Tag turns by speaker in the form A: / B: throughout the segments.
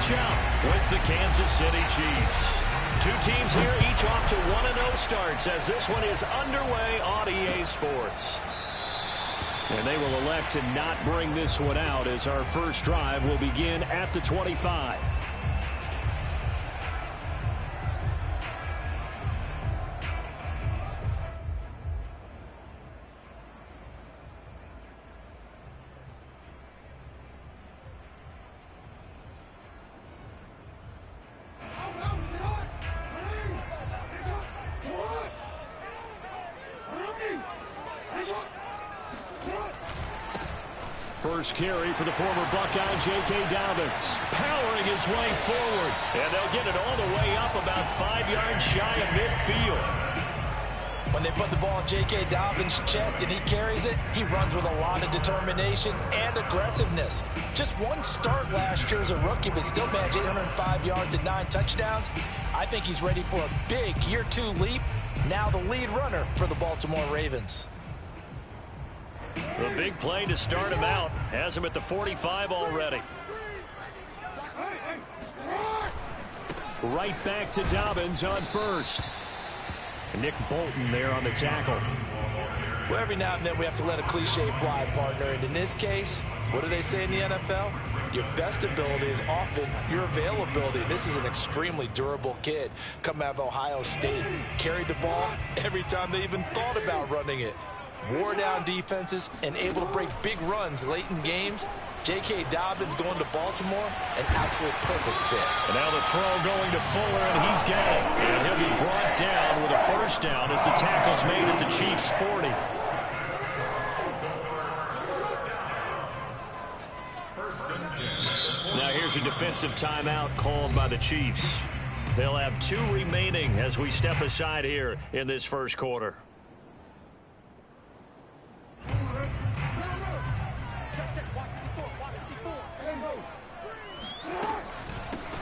A: matchup with the Kansas City Chiefs. Two teams here, each off to 1-0 starts as this one is underway on EA Sports. And they will elect to not bring this one out as our first drive will begin at the 25. First carry for the former Buckeye, J.K. Dobbins, powering his way forward. And they'll get it all the way up about 5 yards shy of midfield.
B: When they put the ball in J.K. Dobbins' chest and he carries it, he runs with a lot of determination and aggressiveness. Just one start last year as a rookie, but still managed 805 yards and 9 touchdowns. I think he's ready for a big year 2 leap. Now the lead runner for the Baltimore Ravens.
A: A big play to start him out. Has him at the 45 already. Right back to Dobbins on first. Nick Bolton there on the tackle.
B: Well, every now and then we have to let a cliche fly, partner. And in this case, what do they say in the NFL? Your best ability is often your availability. This is an extremely durable kid. Come out of Ohio State. Carried the ball every time they even thought about running it. Wore down defenses and able to break big runs late in games. J.K. Dobbins going to Baltimore, an absolute perfect fit.
A: And now the throw going to Fuller, and he's got it. And he'll be brought down with a first down as the tackle's made at the Chiefs' 40. Now here's a defensive timeout called by the Chiefs. They'll have 2 remaining as we step aside here in this first quarter.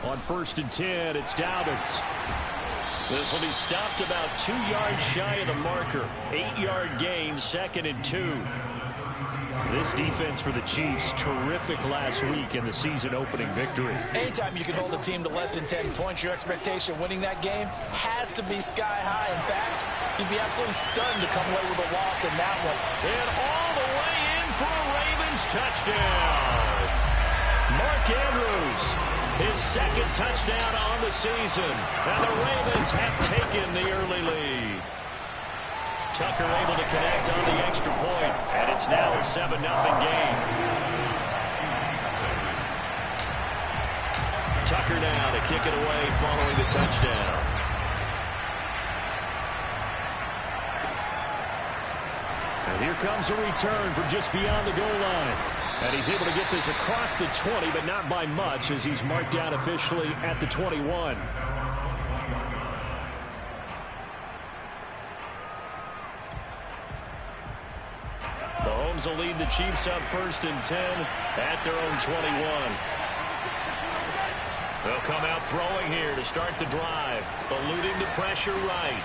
A: On 1st and 10, it's Dobbins. This will be stopped about 2 yards shy of the marker. 8-yard gain, 2nd and 2. This defense for the Chiefs, terrific last week in the season-opening victory.
B: Anytime you can hold a team to less than 10 points, your expectation of winning that game has to be sky high. In fact, you'd be absolutely stunned to come away with a loss in that one.
A: And all the way in for a Ravens touchdown. Mark Andrews, his 2nd touchdown on the season. And the Ravens have taken the early lead. Tucker able to connect on the extra point, and it's now a 7-0 game. Tucker now to kick it away following the touchdown. And here comes a return from just beyond the goal line. And he's able to get this across the 20, but not by much as he's marked down officially at the 21. Mahomes will lead the Chiefs up 1st and 10 at their own 21. They'll come out throwing here to start the drive, eluding the pressure right.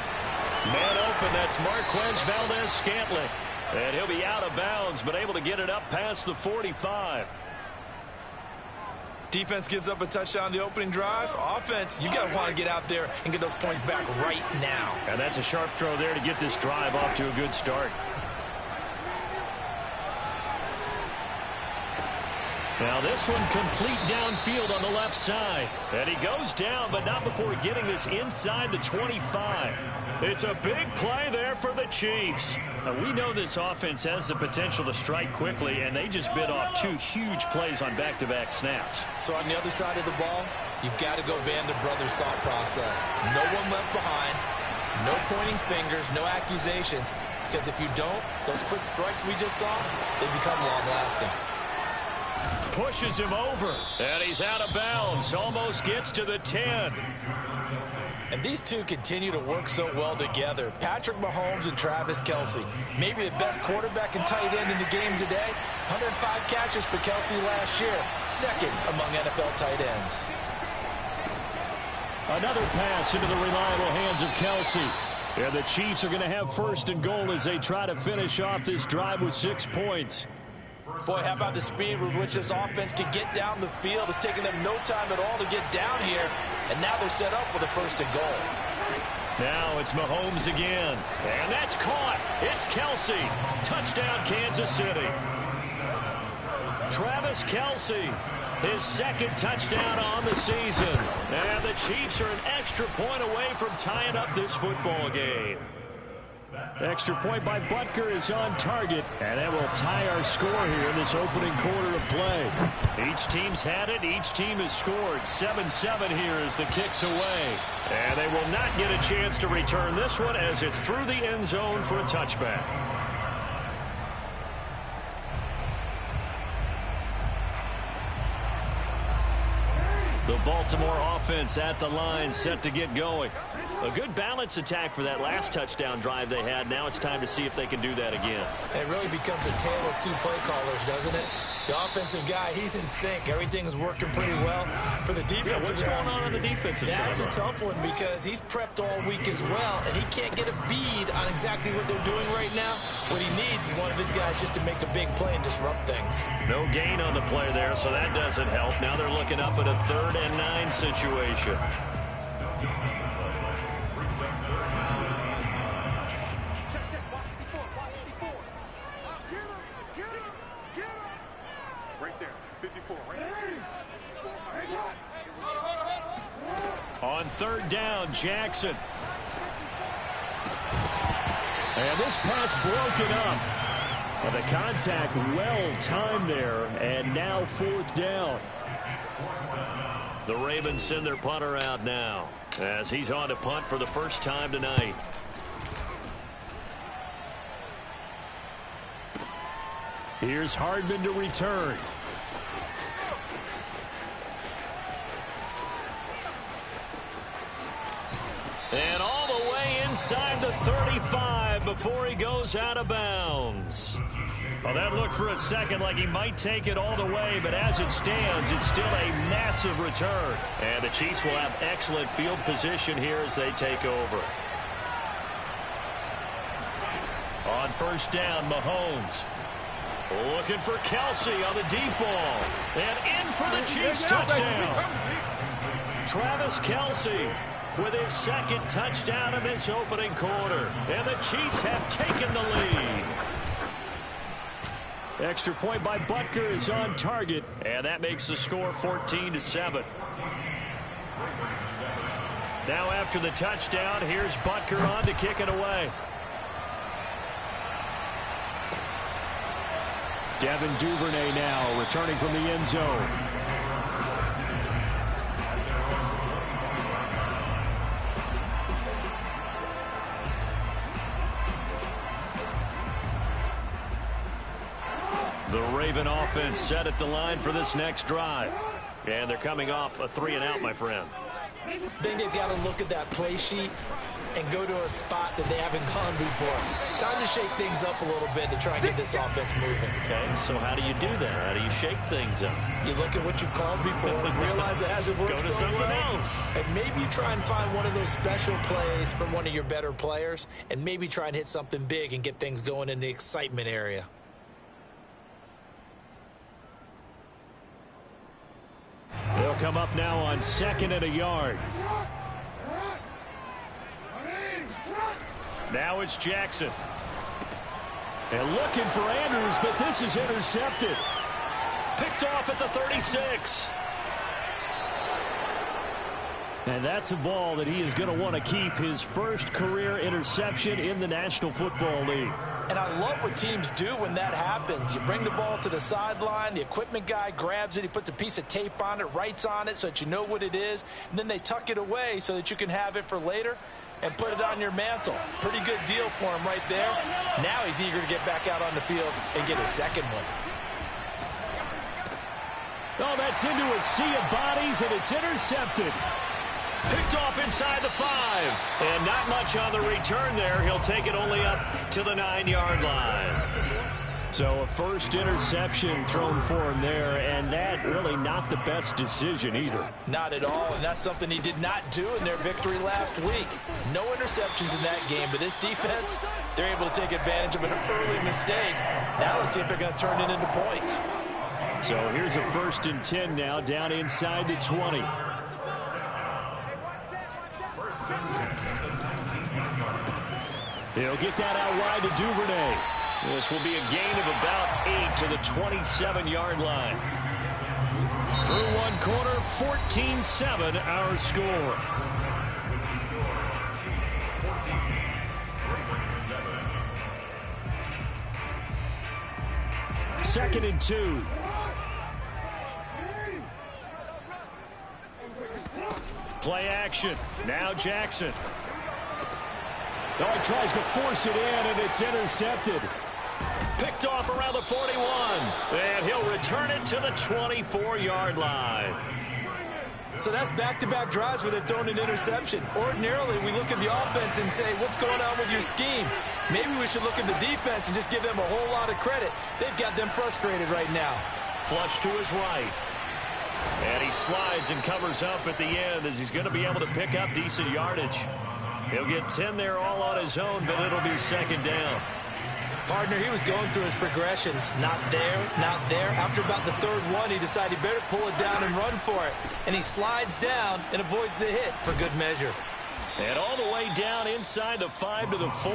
A: Man open, that's Marquez Valdez-Scantling. And he'll be out of bounds, but able to get it up past the 45.
B: Defense gives up a touchdown the opening drive. Offense, you got to want to get out there and get those points back right now.
A: And that's a sharp throw there to get this drive off to a good start. Now this one complete downfield on the left side. And he goes down, but not before getting this inside the 25. It's a big play there for the Chiefs. Now, we know this offense has the potential to strike quickly, and they just bit off 2 huge plays on back-to-back snaps.
B: So on the other side of the ball, you've got to go Band of Brothers thought process. No one left behind, no pointing fingers, no accusations. Because if you don't, those quick strikes we just saw, they become long-lasting.
A: Pushes him over, and he's out of bounds. Almost gets to the 10.
B: And these two continue to work so well together. Patrick Mahomes and Travis Kelce. Maybe the best quarterback and tight end in the game today. 105 catches for Kelce last year. 2nd among NFL tight ends.
A: Another pass into the reliable hands of Kelce. And the Chiefs are going to have 1st and goal as they try to finish off this drive with 6 points.
B: Boy, how about the speed with which this offense can get down the field? It's taking them no time at all to get down here. And now they're set up with a 1st and goal.
A: Now it's Mahomes again. And that's caught. It's Kelsey. Touchdown, Kansas City. Travis Kelsey, his 2nd touchdown on the season. And the Chiefs are an extra point away from tying up this football game. Extra point by Butker is on target, and that will tie our score here in this opening quarter of play. Each team's had it. Each team has scored. 7-7 here as the kick's away. And they will not get a chance to return this one as it's through the end zone for a touchback. The Baltimore offense at the line, set to get going. A good balance attack for that last touchdown drive they had. Now it's time to see if they can do that again.
B: It really becomes a tale of 2 play callers, doesn't it? The offensive guy, he's in sync. Everything is working pretty well. For the defensive
A: what's going on the defensive side?
B: That's a tough one because he's prepped all week as well, and he can't get a bead on exactly what they're doing right now. What he needs is one of his guys just to make a big play and disrupt things.
A: No gain on the play there, so that doesn't help. Now they're looking up at a 3rd and 9 situation. On 3rd down, Jackson. And this pass broken up. Well, the contact well timed there, and now 4th down. The Ravens send their punter out now as he's on to punt for the first time tonight. Here's Hardman to return. And all the way inside the 35 before he goes out of bounds. Well, that looked for a second like he might take it all the way, but as it stands, it's still a massive return. And the Chiefs will have excellent field position here as they take over. On 1st down, Mahomes. Looking for Kelsey on the deep ball. And in for the Chiefs touchdown. Travis Kelsey with his 2nd touchdown of this opening quarter. And the Chiefs have taken the lead. Extra point by Butker is on target, and that makes the score 14-7. Now after the touchdown, here's Butker on to kick it away. Devin Duvernay now returning from the end zone. The Raven offense set at the line for this next drive. And they're coming off a 3-and-out, my friend.
B: I think they've got to look at that play sheet and go to a spot that they haven't gone before. Time to shake things up a little bit to try and get this offense moving.
A: Okay, so how do you do that? How do you shake things up?
B: You look at what you've called before and realize it hasn't worked so well. Go to something else. And maybe you try and find one of those special plays from one of your better players and maybe try and hit something big and get things going in the excitement area.
A: They'll come up now on 2nd and a yard. Now it's Jackson. And looking for Andrews, but this is intercepted. Picked off at the 36. And that's a ball that he is going to want to keep, his first career interception in the National Football League.
B: And I love what teams do when that happens. You bring the ball to the sideline, the equipment guy grabs it, he puts a piece of tape on it, writes on it so that you know what it is, and then they tuck it away so that you can have it for later and put it on your mantle. Pretty good deal for him right there. Now he's eager to get back out on the field and get his second one.
A: Oh, that's into a sea of bodies, and it's intercepted. Picked off inside the 5. And not much on the return there. He'll take it only up to the 9-yard line. So a first interception thrown for him there, and that really not the best decision either.
B: Not at all, and that's something he did not do in their victory last week. No interceptions in that game, but this defense, they're able to take advantage of an early mistake. Now let's see if they're going to turn it into points.
A: So here's a 1st and 10 now, down inside the 20. He'll get that out wide to Duvernay. This will be a gain of about 8 to the 27-yard line. Through one quarter, 14-7 our score. Second and 2. Play action. Now Jackson. Oh, he tries to force it in, and it's intercepted. Picked off around the 41. And he'll return it to the 24-yard line.
B: So that's back-to-back drives where they've thrown an interception. Ordinarily, we look at the offense and say, what's going on with your scheme? Maybe we should look at the defense and just give them a whole lot of credit. They've got them frustrated right now.
A: Flush to his right. And he slides and covers up at the end as he's going to be able to pick up decent yardage. He'll get 10 there all on his own, but it'll be second down.
B: Partner, he was going through his progressions. Not there, not there. After about the third one, he decided he better pull it down and run for it. And he slides down and avoids the hit for good measure.
A: And all the way down inside the 5 to the 4.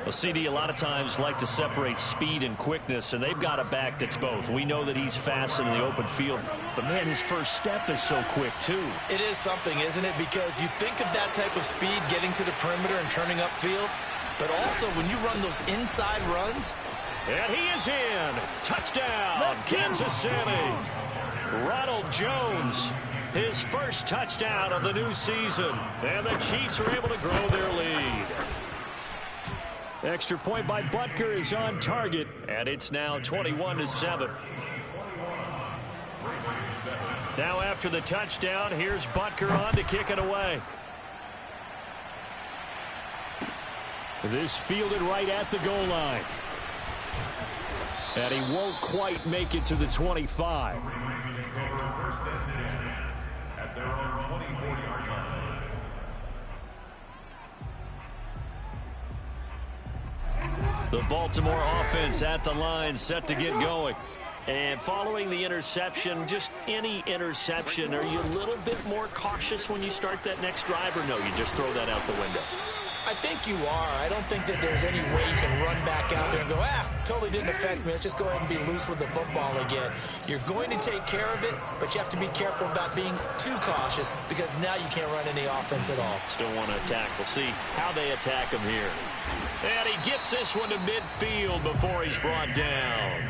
A: Well, CD, a lot of times like to separate speed and quickness, and they've got a back that's both. We know that he's fast in the open field, but, man, his first step is so quick, too.
B: It is something, isn't it? Because you think of that type of speed getting to the perimeter and turning upfield, but also when you run those inside runs.
A: And he is in. Touchdown, Kansas City. Ronald Jones, his first touchdown of the new season. And the Chiefs are able to grow their lead. Extra point by Butker is on target, and it's now 21-7. Now after the touchdown, here's Butker on to kick it away. This fielded right at the goal line. And he won't quite make it to the 25.
C: At their own 24-yard line.
A: The Baltimore offense at the line, set to get going. And following the interception, just any interception, are you a little bit more cautious when you start that next drive, or no, you just throw that out the window?
B: I think you are. I don't think that there's any way you can run back out there and go, totally didn't affect me. Let's just go ahead and be loose with the football again. You're going to take care of it, but you have to be careful about being too cautious because now you can't run any offense at all.
A: Still want to attack. We'll see how they attack him here. And he gets this one to midfield before he's brought down.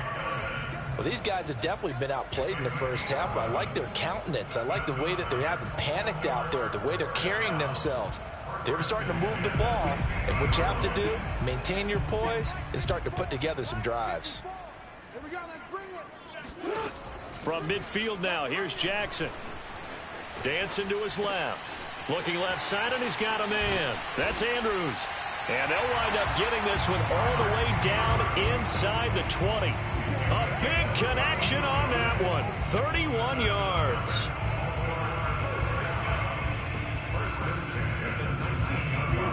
B: Well, these guys have definitely been outplayed in the first half, but I like their countenance. I like the way that they haven't panicked out there, the way they're carrying themselves. They're starting to move the ball, and what you have to do, maintain your poise and start to put together some drives.
D: Here we go, let's bring it.
A: From midfield now, here's Jackson. Dancing to his left. Looking left side, and he's got a man. That's Andrews. And they'll wind up getting this one all the way down inside the 20. A big connection on that one. 31 yards.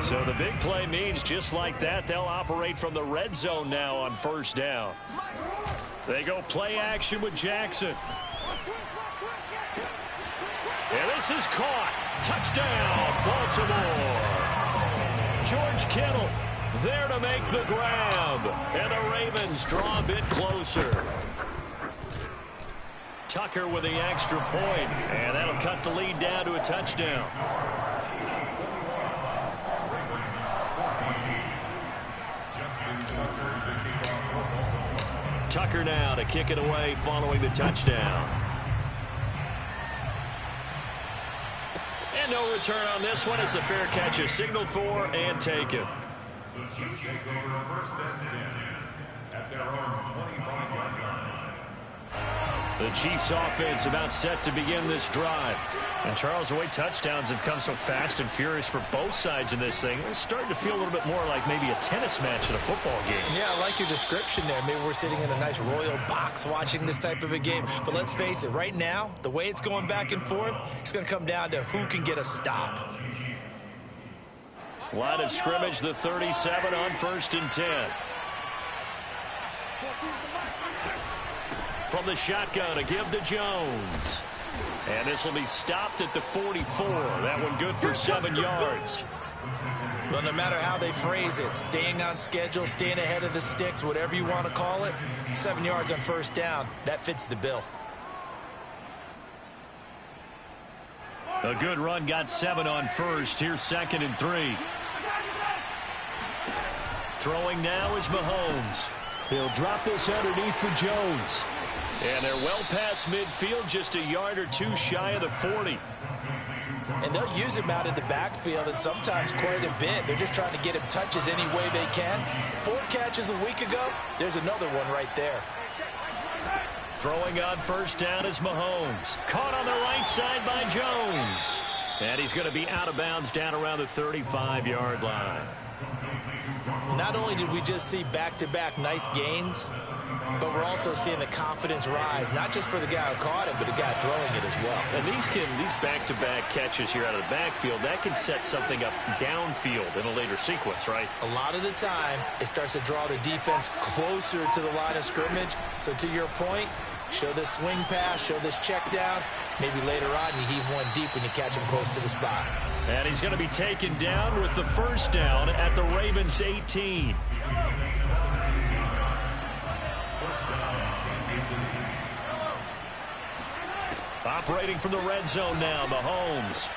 A: So the big play means just like that, they'll operate from the red zone now on first down. They go play action with Jackson. And this is caught. Touchdown, Baltimore. George Kittle there to make the grab. And the Ravens draw a bit closer. Tucker with the extra point. And that'll cut the lead down to a touchdown. Tucker now to kick it away following the touchdown. And no return on this one as the fair catch is signaled for and taken.
C: The Chiefs take over 1st and 10 at their own 25-yard line.
A: The Chiefs offense about set to begin this drive. And Charles, the way touchdowns have come so fast and furious for both sides in this thing, it's starting to feel a little bit more like maybe a tennis match in a football game.
B: Yeah, I like your description there. Maybe we're sitting in a nice royal box watching this type of a game. But let's face it, right now, the way it's going back and forth, it's going to come down to who can get a stop.
A: Line of scrimmage, the 37 on 1st and 10. From the shotgun, a give to Jones. And this will be stopped at the 44. That one good for 7 yards.
B: Well, no matter how they phrase it, staying on schedule, staying ahead of the sticks, whatever you want to call it, 7 yards on 1st down, that fits the bill.
A: A good run got 7 on 1st. Here's 2nd and 3. Throwing now is Mahomes. He'll drop this underneath for Jones. And they're well past midfield, just a yard or two shy of the 40.
B: And they'll use him out in the backfield, and sometimes quite a bit. They're just trying to get him touches any way they can. 4 catches a week ago. There's another one right there.
A: Throwing on 1st down is Mahomes. Caught on the right side by Jones. And he's going to be out of bounds down around the 35-yard line.
B: Not only did we just see back-to-back nice gains, but we're also seeing the confidence rise, not just for the guy who caught it, but the guy throwing it as well.
A: And these back-to-back catches here out of the backfield, that can set something up downfield in a later sequence, right?
B: A lot of the time, it starts to draw the defense closer to the line of scrimmage. So to your point, show this swing pass, show this check down. Maybe later on you heave one deep when you catch him close to the spot.
A: And he's going to be taken down with the 1st down at the Ravens 18. Operating from the red zone now, Mahomes.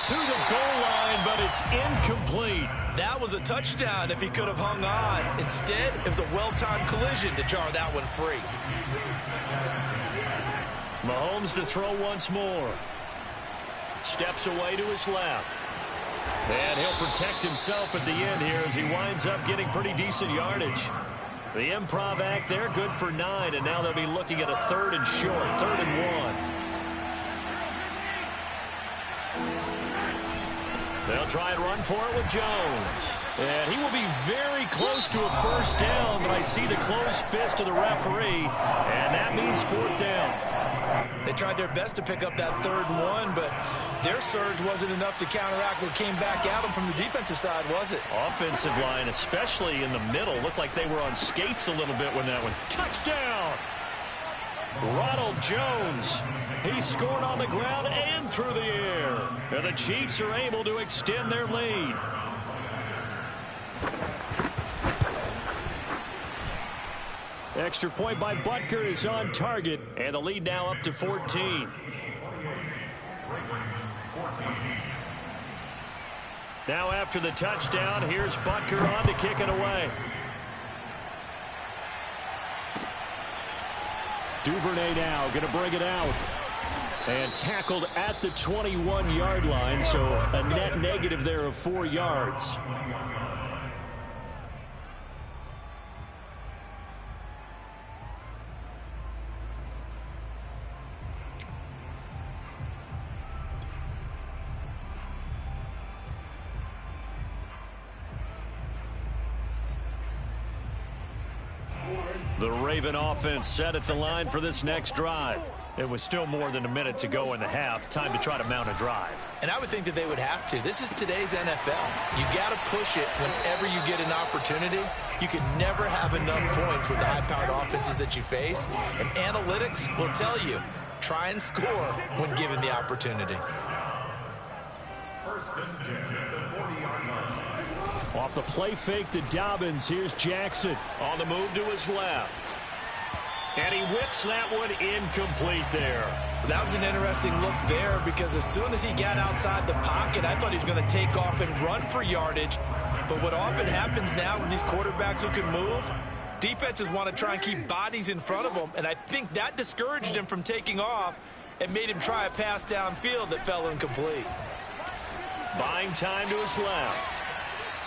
A: To the goal line, but it's incomplete.
B: That was a touchdown if he could have hung on. Instead, it was a well-timed collision to jar that one free.
A: Mahomes to throw once more. Steps away to his left. And he'll protect himself at the end here as he winds up getting pretty decent yardage. The improv act there, good for 9, and now they'll be looking at a 3rd and short, 3rd and 1. They'll try and run for it with Jones. And he will be very close to a 1st down, but I see the closed fist of the referee, and that means 4th down.
B: They tried their best to pick up that 3rd and 1, but their surge wasn't enough to counteract what came back at them from the defensive side, was it?
A: Offensive line, especially in the middle, looked like they were on skates a little bit when that one. Touchdown! Ronald Jones. He scored on the ground and through the air. And the Chiefs are able to extend their lead. Extra point by Butker is on target, and the lead now up to 14. Now after the touchdown, here's Butker on to kick it away. Duvernay now going to bring it out. And tackled at the 21-yard line, so a net negative there of 4 yards. The Raven offense set at the line for this next drive. It was still more than a minute to go in the half. Time to try to mount a drive.
B: And I would think that they would have to. This is today's NFL. You got to push it whenever you get an opportunity. You can never have enough points with the high-powered offenses that you face. And analytics will tell you, try and score when given the opportunity.
C: 1st and 10 at the 40-yard line.
A: Off the play fake to Dobbins. Here's Jackson on the move to his left. And he whips that one incomplete there.
B: That was an interesting look there because as soon as he got outside the pocket, I thought he was going to take off and run for yardage. But what often happens now with these quarterbacks who can move, defenses want to try and keep bodies in front of them. And I think that discouraged him from taking off and made him try a pass downfield that fell incomplete.
A: Buying time to his left.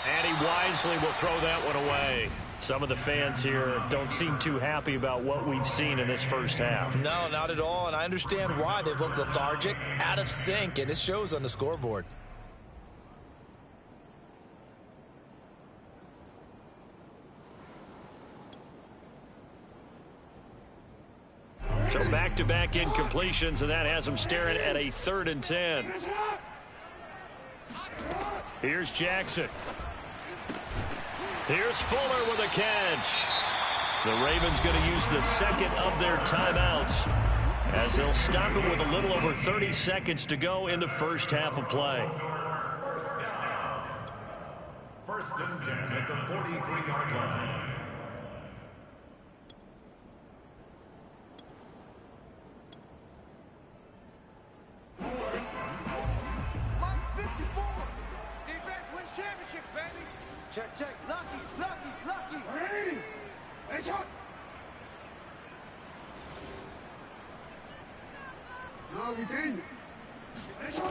A: And he wisely will throw that one away. Some of the fans here don't seem too happy about what we've seen in this first half.
B: No, not at all, and I understand why. They've looked lethargic, out of sync, and it shows on the scoreboard.
A: So back-to-back incompletions, and that has them staring at a 3rd and 10. Here's Jackson. Here's Fuller with a catch. The Ravens going to use the second of their timeouts as they'll stop it with a little over 30 seconds to go in the first half of play.
C: First and 10 at the 43-yard line.
D: Championships, baby. Check, check. Lucky, lucky, lucky. Ready? Hey, shot. No, we change it.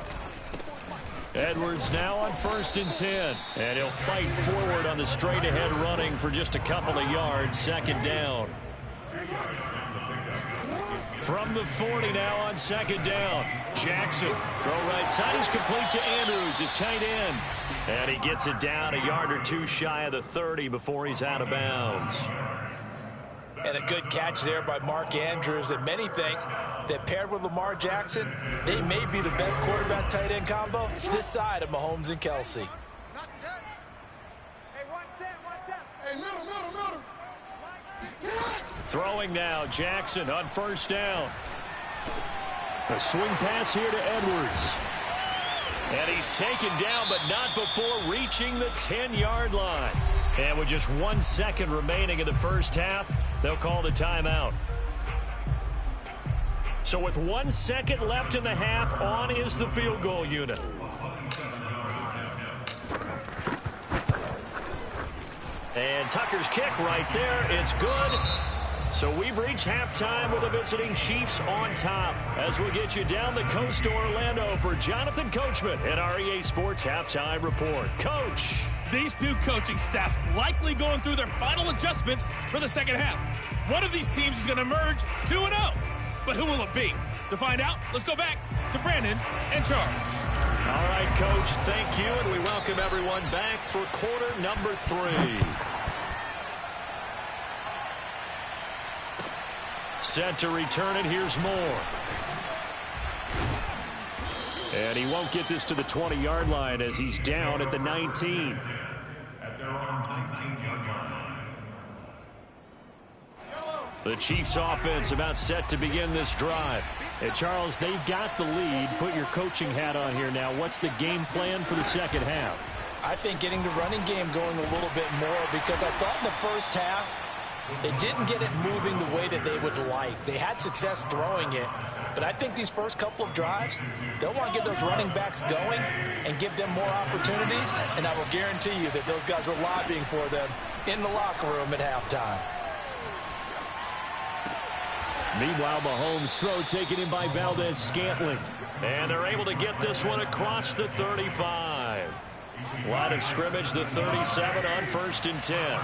A: Edwards now on 1st and 10. And he'll fight forward on the straight-ahead running for just a couple of yards. 2nd down. From the 40 now on 2nd down. Jackson, throw right side is complete to Andrews, his tight end. And he gets it down a yard or two shy of the 30 before he's out of bounds.
B: And a good catch there by Mark Andrews. And many think that paired with Lamar Jackson, they may be the best quarterback tight end combo this side of Mahomes and Kelsey.
D: Not today. Hey, one set. Hey, middle.
A: Throwing now, Jackson on 1st down. A swing pass here to Edwards. And he's taken down, but not before reaching the 10-yard line. And with just 1 second remaining in the first half, they'll call the timeout. So with 1 second left in the half, on is the field goal unit. And Tucker's kick right there. It's good. So we've reached halftime with the visiting Chiefs on top. As we get you down the coast to Orlando for Jonathan Coachman at our EA Sports Halftime Report. Coach.
E: These two coaching staffs likely going through their final adjustments for the second half. One of these teams is going to emerge 2-0. But who will it be? To find out, let's go back to Brandon and Charles.
A: All right, Coach, thank you, and we welcome everyone back for quarter number 3. Set to return it, here's Moore. And he won't get this to the 20-yard line as he's down at the 19.
C: At their own 19-yard line.
A: The Chiefs offense about set to begin this drive. And Charles, they've got the lead. Put your coaching hat on here now. What's the game plan for the second half?
B: I think getting the running game going a little bit more, because I thought in the first half they didn't get it moving the way that they would like. They had success throwing it, but I think these first couple of drives, they'll want to get those running backs going and give them more opportunities, and I will guarantee you that those guys were lobbying for them in the locker room at halftime.
A: Meanwhile, Mahomes' throw taken in by Valdez-Scantling. And they're able to get this one across the 35. Line of scrimmage, the 37 on 1st and 10.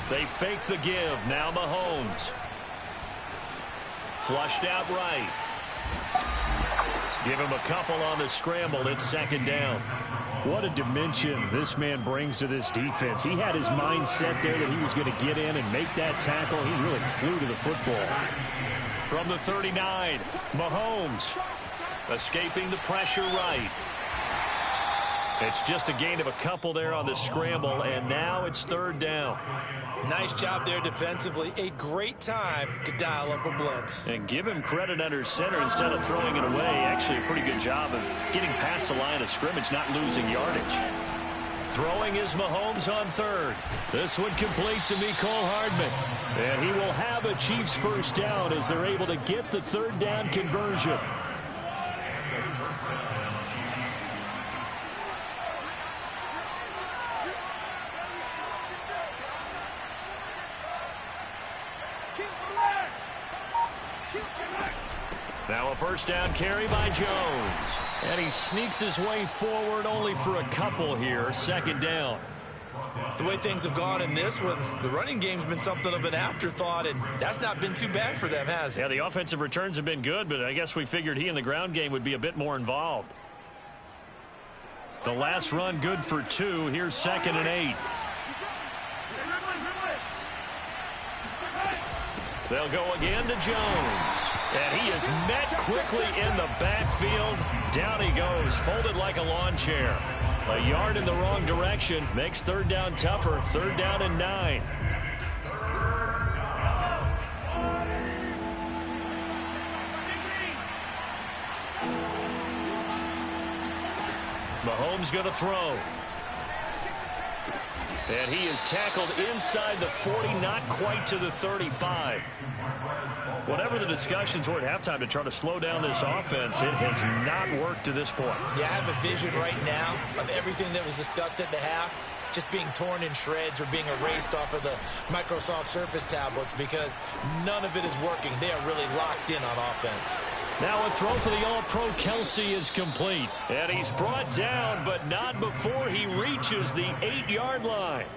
A: They fake the give. Now Mahomes. Flushed out right. Give him a couple on the scramble. It's 2nd down. What a dimension this man brings to this defense. He had his mind set there that he was going to get in and make that tackle. He really flew to the football. From the 39, Mahomes escaping the pressure right. It's just a gain of a couple there on the scramble, and now it's 3rd down.
B: Nice job there defensively. A great time to dial up a blitz.
A: And give him credit under center instead of throwing it away. Actually a pretty good job of getting past the line of scrimmage, not losing yardage. Throwing is Mahomes on 3rd. This one complete to Mecole Hardman. And he will have a Chiefs first down as they're able to get the 3rd down conversion. Now a first down carry by Jones. And he sneaks his way forward only for a couple here. Second down.
B: The way things have gone in this one, the running game's been something of an afterthought, and that's not been too bad for them, has it?
A: Yeah, the offensive returns have been good, but I guess we figured he in the ground game would be a bit more involved. The last run good for 2. Here's 2nd and 8. They'll go again to Jones. And he is met quickly in the backfield. Down he goes, folded like a lawn chair. A yard in the wrong direction makes 3rd down tougher. 3rd down and 9. Mahomes going to throw. And he is tackled inside the 40, not quite to the 35. Whatever the discussions were at halftime to try to slow down this offense, it has not worked to this point.
B: Yeah, I have a vision right now of everything that was discussed at the half just being torn in shreds or being erased off of the Microsoft Surface tablets because none of it is working. They are really locked in on offense.
A: Now a throw for the All-Pro Kelsey is complete. And he's brought down, but not before he reaches the 8-yard line.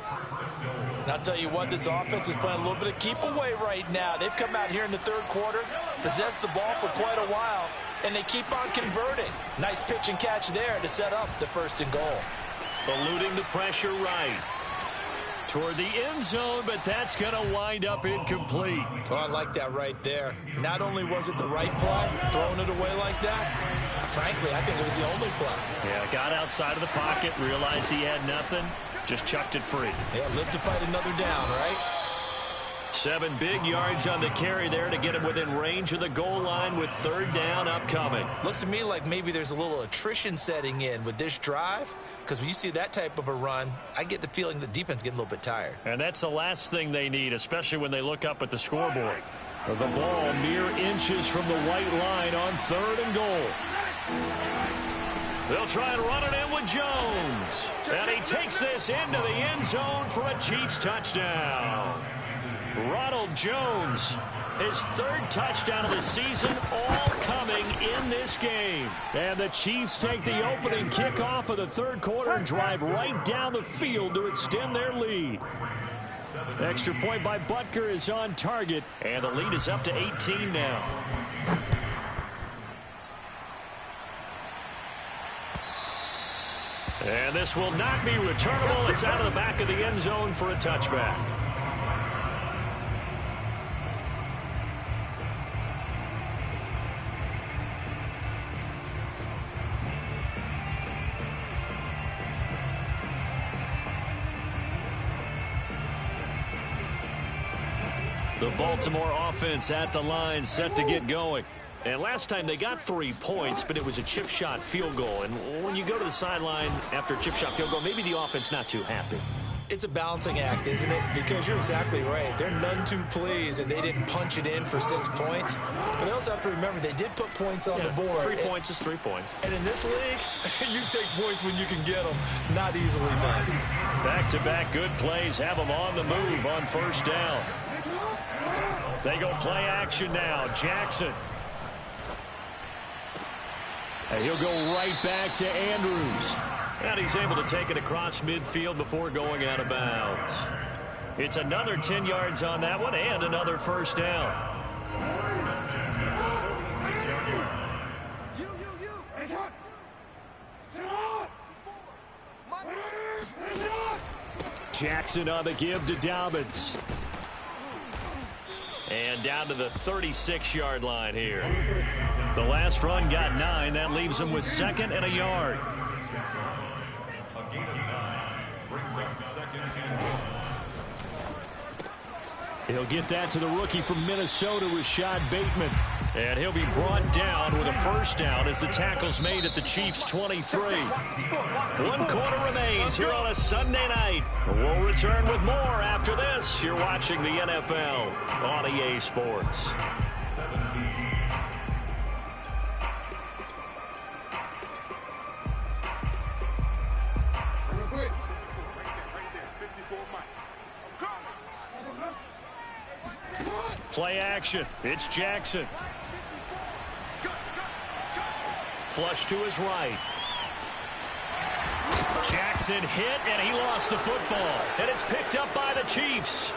B: And I'll tell you what, this offense is playing a little bit of keep away right now. They've come out here in the 3rd quarter, possessed the ball for quite a while, and they keep on converting. Nice pitch and catch there to set up the 1st and goal.
A: Eluding the pressure right. Toward the end zone, but that's going to wind up incomplete.
B: Oh, I like that right there. Not only was it the right play, throwing it away like that, frankly, I think it was the only play.
A: Yeah, got outside of the pocket, realized he had nothing, just chucked it free.
B: Yeah, live to fight another down, right?
A: 7 big yards on the carry there to get him within range of the goal line with 3rd down upcoming.
B: Looks to me like maybe there's a little attrition setting in with this drive, because when you see that type of a run, I get the feeling the defense getting a little bit tired.
A: And that's the last thing they need, especially when they look up at the scoreboard. The ball mere inches from the white line on 3rd and goal. They'll try and run it in with Jones. And he takes this into the end zone for a Chiefs touchdown. Ronald Jones, his 3rd touchdown of the season, all coming in this game. And the Chiefs take the opening kickoff of the 3rd quarter and drive right down the field to extend their lead. Extra point by Butker is on target, and the lead is up to 18 now. And this will not be returnable. It's out of the back of the end zone for a touchback. The Baltimore offense at the line, set to get going. And last time they got 3 points, but it was a chip shot field goal. And when you go to the sideline after a chip shot field goal, maybe the offense not too happy.
B: It's a balancing act, isn't it? Because you're exactly right. They're none too pleased that they didn't punch it in for 6 points. But they also have to remember they did put points on the board.
A: 3 points is 3 points.
B: And in this league, you take points when you can get them, not easily done.
A: Back-to-back good plays have them on the move on 1st down. They go play action now. Jackson. And he'll go right back to Andrews. And he's able to take it across midfield before going out of bounds. It's another 10 yards on that one and another 1st down. Jackson on the give to Dobbins. And down to the 36-yard line here. The last run got 9. That leaves him with 2nd and a yard.
C: A gain of 9 brings up 2nd and goal.
A: He'll get that to the rookie from Minnesota, Rashad Bateman. And he'll be brought down with a 1st down as the tackle's made at the Chiefs' 23. 1 quarter remains here on a Sunday night. We'll return with more after this. You're watching the NFL on EA Sports. Play action. It's Jackson. flush to his right. Jackson hit, and he lost the football. And it's picked up by the Chiefs.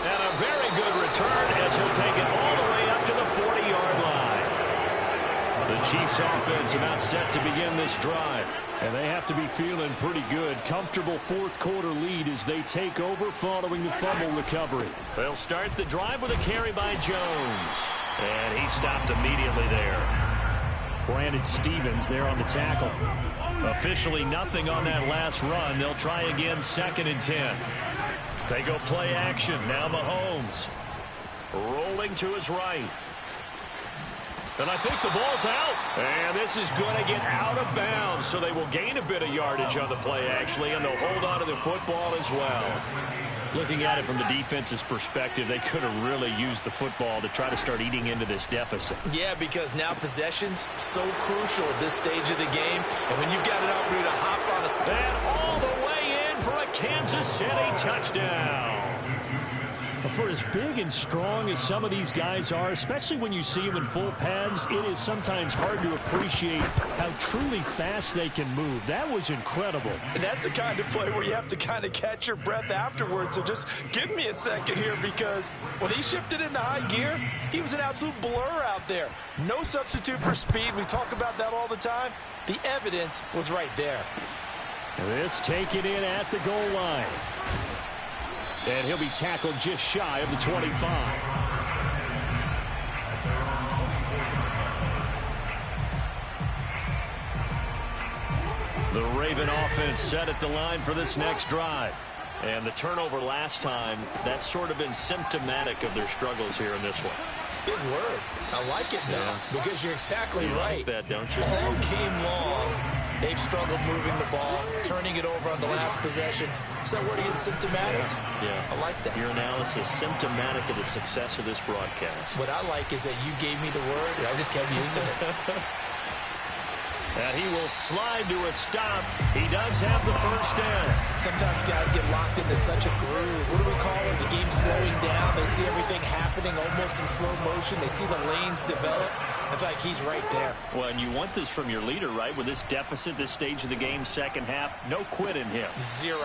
A: And a very good return as he'll take it all the way up to the 40-yard line. The Chiefs offense about set to begin this drive.
F: And they have to be feeling pretty good. Comfortable fourth quarter lead as they take over following the fumble recovery.
A: They'll start the drive with a carry by Jones. And he stopped immediately there.
F: Brandon Stevens there on the tackle.
A: Officially nothing on that last run. They'll try again 2nd and 10. They go play action. Now Mahomes. Rolling to his right. And I think the ball's out. And this is going to get out of bounds. So they will gain a bit of yardage on the play, actually, and they'll hold on to the football as well.
F: Looking at it from the defense's perspective, they could have really used the football to try to start eating into this deficit.
B: Yeah, because now possession's so crucial at this stage of the game. And when you've got an opportunity to hop on it.
A: And all the way in for a Kansas City touchdown.
F: For as big and strong as some of these guys are, especially when you see them in full pads, it is sometimes hard to appreciate how truly fast they can move. That was incredible.
B: And that's the kind of play where you have to kind of catch your breath afterwards. So just give me a second here, because when he shifted into high gear, he was an absolute blur out there. No substitute for speed. We talk about that all the time. The evidence was right there.
F: This taken in at the goal line. And he'll be tackled just shy of the 25.
A: The Raven offense set at the line for this next drive. And the turnover last time, that's sort of been symptomatic of their struggles here in this one.
B: Big word. I like it, though, because you're exactly right.
A: Like that, don't you?
B: All game long, they've struggled moving the ball, turning it over on the last possession. Is that word again, symptomatic?
A: Yeah.
B: I like that.
A: Your analysis, symptomatic of the success of this broadcast.
B: What I like is that you gave me the word, and I just kept using it.
A: And he will slide to a stop. He does have the first down.
B: Sometimes guys get locked into such a groove. What do we call it? The game's slowing down. They see everything happening almost in slow motion. They see the lanes develop. I feel like he's right there.
F: Well, and you want this from your leader, right? With this deficit, this stage of the game, second half, no quit in him.
B: 0.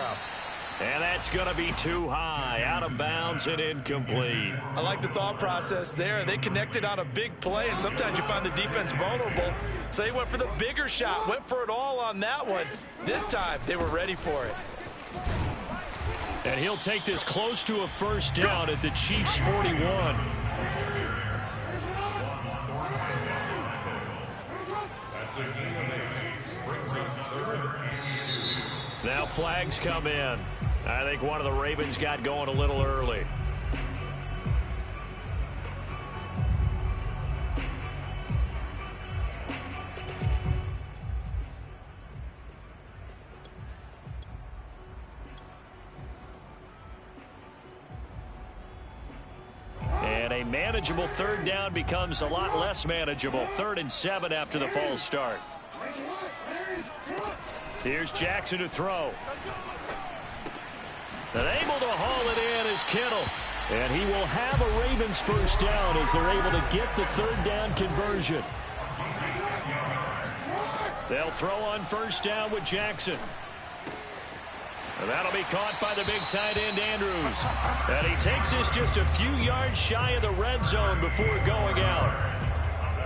A: And that's going to be too high, out of bounds and incomplete.
B: I like the thought process there. They connected on a big play, and sometimes you find the defense vulnerable. So they went for the bigger shot, went for it all on that one. This time, they were ready for it.
F: And he'll take this close to a first down at the Chiefs' 41.
A: Now flags come in. I think one of the Ravens got going a little early. And a manageable third down becomes a lot less manageable. 3rd and 7 after the false start. Here's Jackson to throw. And able to haul it in is Kittle.
F: And he will have a Ravens first down as they're able to get the third down conversion.
A: They'll throw on first down with Jackson. And that'll be caught by the big tight end, Andrews. And he takes this just a few yards shy of the red zone before going out.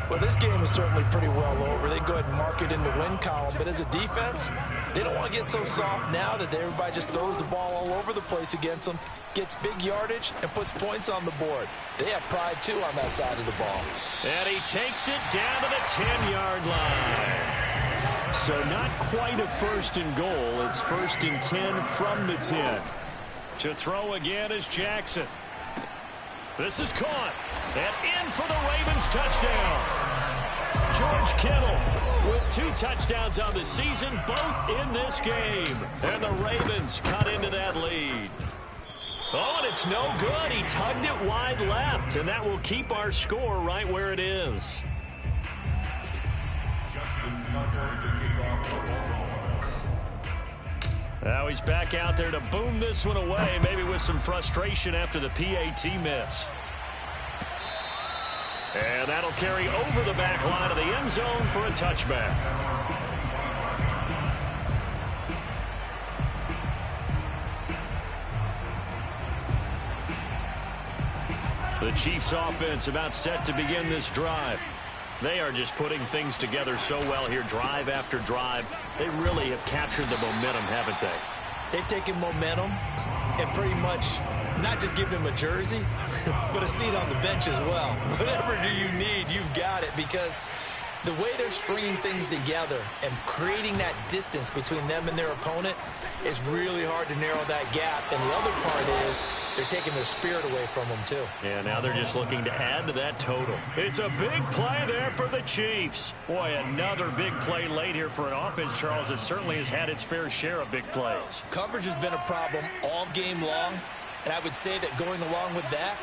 A: Well, this game is certainly pretty well over. They can go ahead and mark it in the win column. But as a defense, they don't want to get so soft now that everybody just throws the ball all over the place against them, gets big yardage, and puts points on the board. They have pride, too, on that side of the ball. And he takes it down to the 10-yard line.
F: So not quite a 1st and goal. It's 1st and 10 from the 10.
A: To throw again is Jackson. This is caught. And in for the Ravens touchdown. George Kittle with 2 touchdowns on the season, both in this game. And the Ravens cut into that lead. Oh, and it's no good. He tugged it wide left, and that will keep our score right where it is. Now he's back out there to boom this one away, maybe with some frustration after the PAT miss. And that'll carry over the back line of the end zone for a touchback. The Chiefs offense about set to begin this drive. They are just putting things together so well here, drive after drive. They really have captured the momentum, haven't they?
B: They've taken momentum and pretty much not just given him a jersey, but a seat on the bench as well. Whatever do you need, you've got it, because the way they're stringing things together and creating that distance between them and their opponent is really hard to narrow that gap. And the other part is they're taking their spirit away from them, too.
A: Yeah, now they're just looking to add to that total. It's a big play there for the Chiefs. Boy, another big play late here for an offense, Charles, that certainly has had its fair share of big plays.
B: Coverage has been a problem all game long, and I would say that going along with that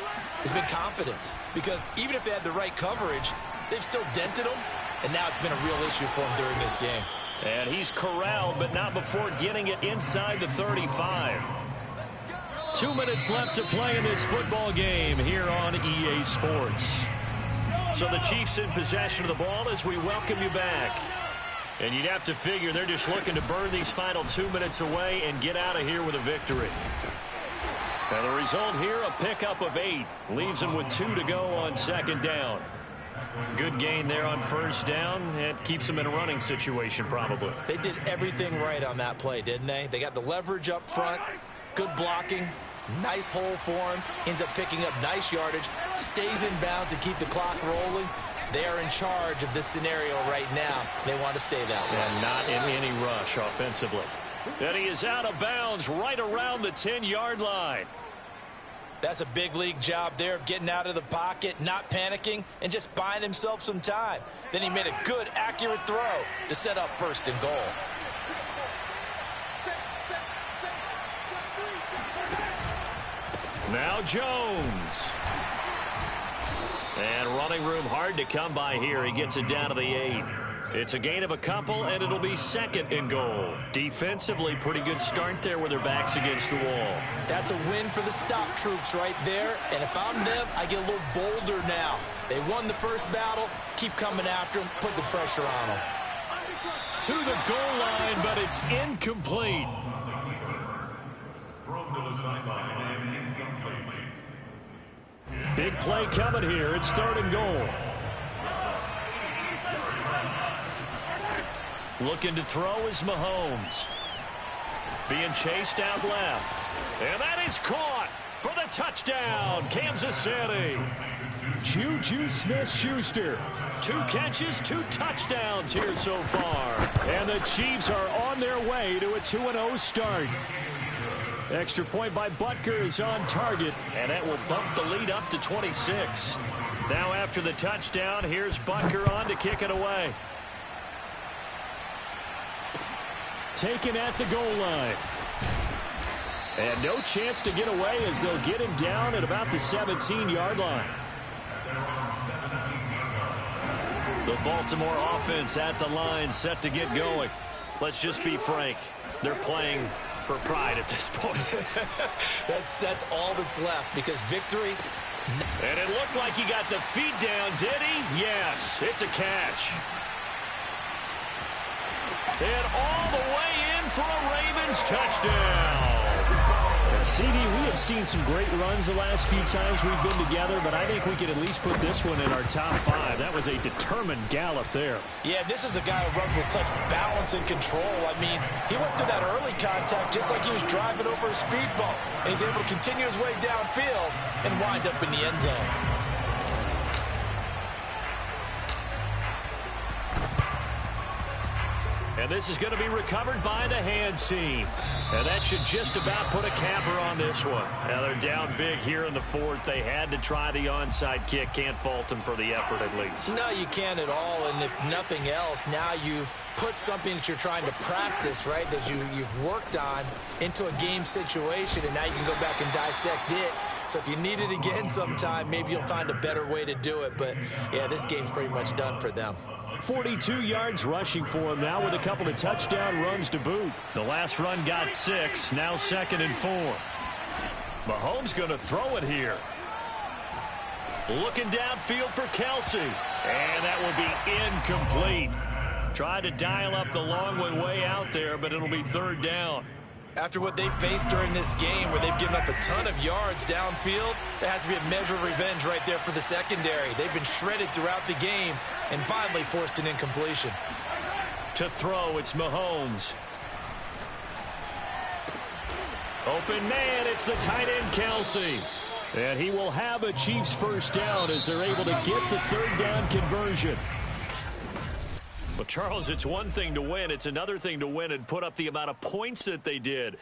B: has been confidence. Because even if they had the right coverage, they've still dented them, and now it's been a real issue for them during this game.
A: And he's corralled, but not before getting it inside the 35. 2 minutes left to play in this football game here on EA Sports. So the Chiefs in possession of the ball as we welcome you back. And you'd have to figure they're just looking to burn these final 2 minutes away and get out of here with a victory. Now the result here, a pickup of 8. Leaves them with 2 to go on second down. Good gain there on first down. It keeps them in a running situation probably.
B: They did everything right on that play, didn't they? They got the leverage up front. Good blocking. Nice hole for him. Ends up picking up nice yardage. Stays in bounds to keep the clock rolling. They are in charge of this scenario right now. They want to stay that way.
A: And not in any rush offensively. And he is out of bounds right around the 10-yard line.
B: That's a big league job there of getting out of the pocket, not panicking, and just buying himself some time. Then he made a good, accurate throw to set up first and goal.
A: Now Jones. And running room hard to come by here. He gets it down to the 8. It's a gain of a couple, and it'll be second and goal. Defensively, pretty good start there with their backs against the wall.
B: That's a win for the stop troops right there. And if I'm them, I get a little bolder now. They won the first battle. Keep coming after them. Put the pressure on them.
A: To the goal line, but it's incomplete.
C: Thrown to the sideline and incomplete.
A: Big play coming here. It's third and goal. Looking to throw is Mahomes. Being chased out left. And that is caught for the touchdown, Kansas City. Juju Smith-Schuster. 2 catches, 2 touchdowns here so far. And the Chiefs are on their way to a 2-0 start. Extra point by Butker is on target, and that will bump the lead up to 26. Now after the touchdown, here's Butker on to kick it away. Taken at the goal line. And no chance to get away as they'll get him down at about the 17-yard line. The Baltimore offense at the line, set to get going. Let's just be frank. They're playing for pride at this point.
B: That's all that's left, because victory.
A: And it looked like he got the feet down, did he? Yes, it's a catch. And all the way in for a Ravens touchdown.
F: And CD, we have seen some great runs the last few times we've been together, but I think we could at least put this one in our top 5. That was a determined gallop there.
B: Yeah, this is a guy who runs with such balance and control. I mean, he went through that early contact just like he was driving over a speed bump. And he's able to continue his way downfield and wind up in the end zone.
A: And this is going to be recovered by the hands team. And that should just about put a capper on this one. Now they're down big here in the 4th. They had to try the onside kick. Can't fault them for the effort at least.
B: No, you can't at all. And if nothing else, now you've put something that you're trying to practice, right, that you've worked on into a game situation, and now you can go back and dissect it. So if you need it again sometime, maybe you'll find a better way to do it. But, yeah, this game's pretty much done for them.
F: 42 yards rushing for him now with a couple of touchdown runs to boot.
A: The last run got 6, now 2nd and 4. Mahomes going to throw it here. Looking downfield for Kelsey. And that will be incomplete. Tried to dial up the long one way out there, but it'll be third down.
B: After what they've faced during this game where they've given up a ton of yards downfield, there has to be a measure of revenge right there for the secondary. They've been shredded throughout the game and finally forced an incompletion.
A: To throw, it's Mahomes. Open man, it's the tight end, Kelsey. And he will have a Chiefs first down as they're able to get the third down conversion. Well, Charles, it's one thing to win. It's another thing to win and put up the amount of points that they did.